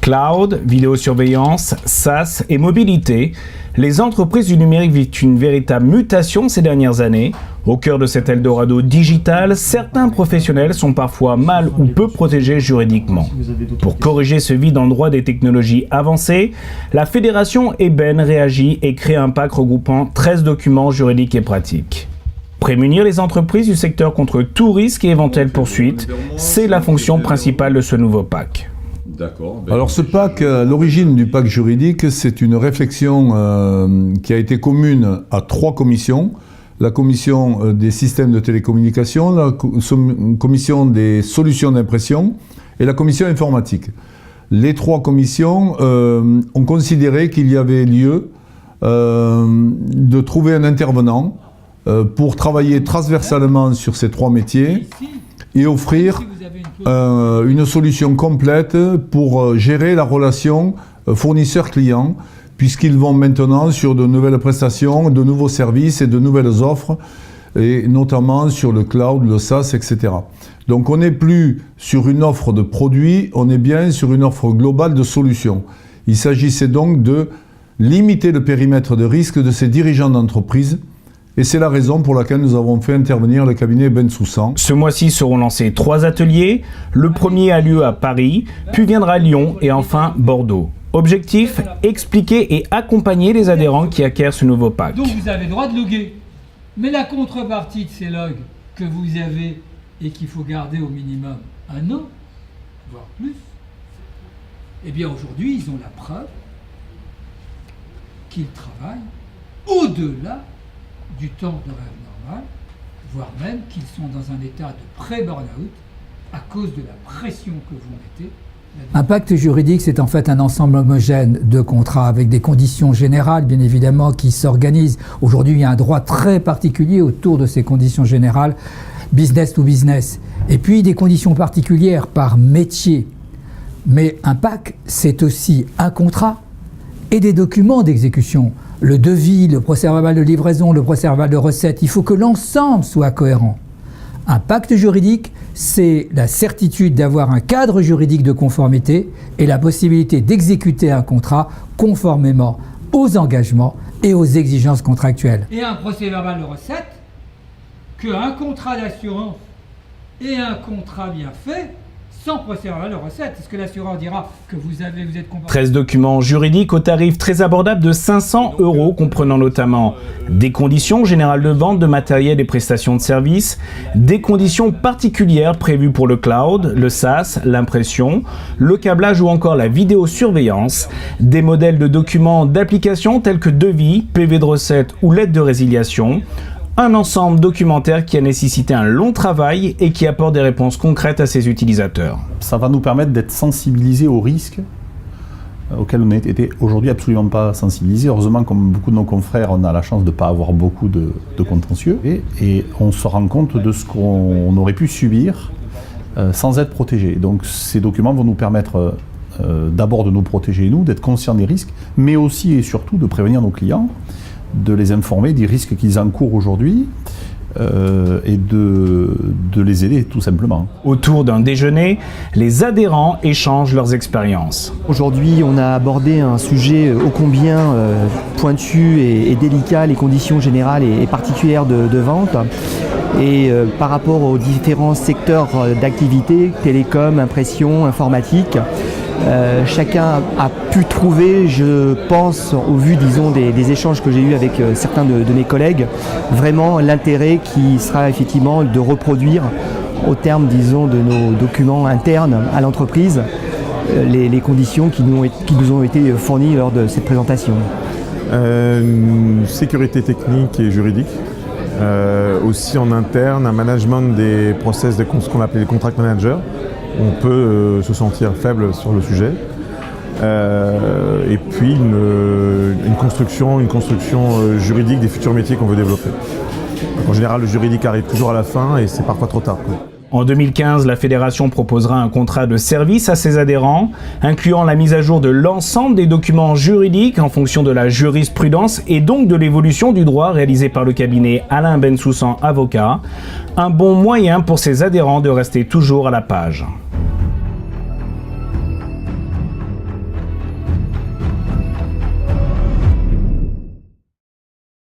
Cloud, vidéosurveillance, SaaS et mobilité, les entreprises du numérique vivent une véritable mutation ces dernières années. Au cœur de cet Eldorado digital, certains professionnels sont parfois mal ou peu protégés juridiquement. Pour corriger ce vide en droit des technologies avancées, la fédération Eben réagit et crée un pack regroupant 13 documents juridiques et pratiques. Prémunir les entreprises du secteur contre tout risque et éventuelle poursuite, c'est la fonction principale de ce nouveau pack. Alors ce pack, l'origine du pack juridique, c'est une réflexion qui a été commune à 3 commissions. La commission des systèmes de télécommunication, la commission des solutions d'impression et la commission informatique. Les 3 commissions ont considéré qu'il y avait lieu de trouver un intervenant pour travailler transversalement sur ces 3 métiers et offrir une solution complète pour gérer la relation fournisseur-client, puisqu'ils vont maintenant sur de nouvelles prestations, de nouveaux services et de nouvelles offres, et notamment sur le cloud, le SaaS, etc. Donc on n'est plus sur une offre de produits, on est bien sur une offre globale de solutions. Il s'agissait donc de limiter le périmètre de risque de ces dirigeants d'entreprise. Et c'est la raison pour laquelle nous avons fait intervenir le cabinet Bensoussan. Ce mois-ci seront lancés 3 ateliers. Le premier a lieu à Paris, puis viendra Lyon et enfin Bordeaux. Objectif, expliquer et accompagner les adhérents qui acquièrent ce nouveau pack. Donc vous avez le droit de loguer. Mais la contrepartie de ces logs que vous avez et qu'il faut garder au minimum 1 an, voire plus, eh bien aujourd'hui ils ont la preuve qu'ils travaillent au-delà du temps de rêve normal, voire même qu'ils sont dans un état de pré-burnout à cause de la pression que vous mettez. Un pacte juridique, c'est en fait un ensemble homogène de contrats avec des conditions générales, bien évidemment, qui s'organisent. Aujourd'hui, il y a un droit très particulier autour de ces conditions générales, business to business. Et puis, des conditions particulières par métier. Mais un pacte, c'est aussi un contrat et des documents d'exécution. Le devis, le procès-verbal de livraison, le procès-verbal de recette, il faut que l'ensemble soit cohérent. Un pacte juridique, c'est la certitude d'avoir un cadre juridique de conformité et la possibilité d'exécuter un contrat conformément aux engagements et aux exigences contractuelles. Et un procès-verbal de recette, qu'un contrat d'assurance et un contrat bien fait, sans procès-verbal de recette. Est-ce que l'assureur dira que vous êtes comporté? 13 documents juridiques au tarif très abordable de 500 €, comprenant notamment des conditions générales de vente de matériel et prestations de services, des conditions particulières prévues pour le cloud, le SaaS, l'impression, le câblage ou encore la vidéosurveillance, des modèles de documents d'application tels que devis, PV de recette ou lettre de résiliation, un ensemble documentaire qui a nécessité un long travail et qui apporte des réponses concrètes à ses utilisateurs. Ça va nous permettre d'être sensibilisés aux risques auxquels on n'était aujourd'hui absolument pas sensibilisés. Heureusement, comme beaucoup de nos confrères, on a la chance de ne pas avoir beaucoup de contentieux et on se rend compte de ce qu'on aurait pu subir sans être protégé. Donc ces documents vont nous permettre d'abord de nous protéger nous, d'être conscients des risques, mais aussi et surtout de prévenir nos clients, de les informer des risques qu'ils encourent aujourd'hui et de les aider tout simplement. Autour d'un déjeuner, les adhérents échangent leurs expériences. Aujourd'hui, on a abordé un sujet ô combien pointu et délicat, les conditions générales et particulières de vente. Et par rapport aux différents secteurs d'activité, télécom, impression, informatique, chacun a pu trouver, je pense, au vu disons, des échanges que j'ai eus avec certains de mes collègues, vraiment l'intérêt qui sera effectivement de reproduire au terme disons, de nos documents internes à l'entreprise les conditions qui nous ont été fournies lors de cette présentation. Sécurité technique et juridique. Aussi en interne, un management des process de ce qu'on appelle les contract managers. On peut se sentir faible sur le sujet. Et puis une construction juridique des futurs métiers qu'on veut développer. Donc en général, le juridique arrive toujours à la fin et c'est parfois trop tard. En 2015, la fédération proposera un contrat de service à ses adhérents, incluant la mise à jour de l'ensemble des documents juridiques en fonction de la jurisprudence et donc de l'évolution du droit réalisé par le cabinet Alain Bensoussan, avocat. Un bon moyen pour ses adhérents de rester toujours à la page.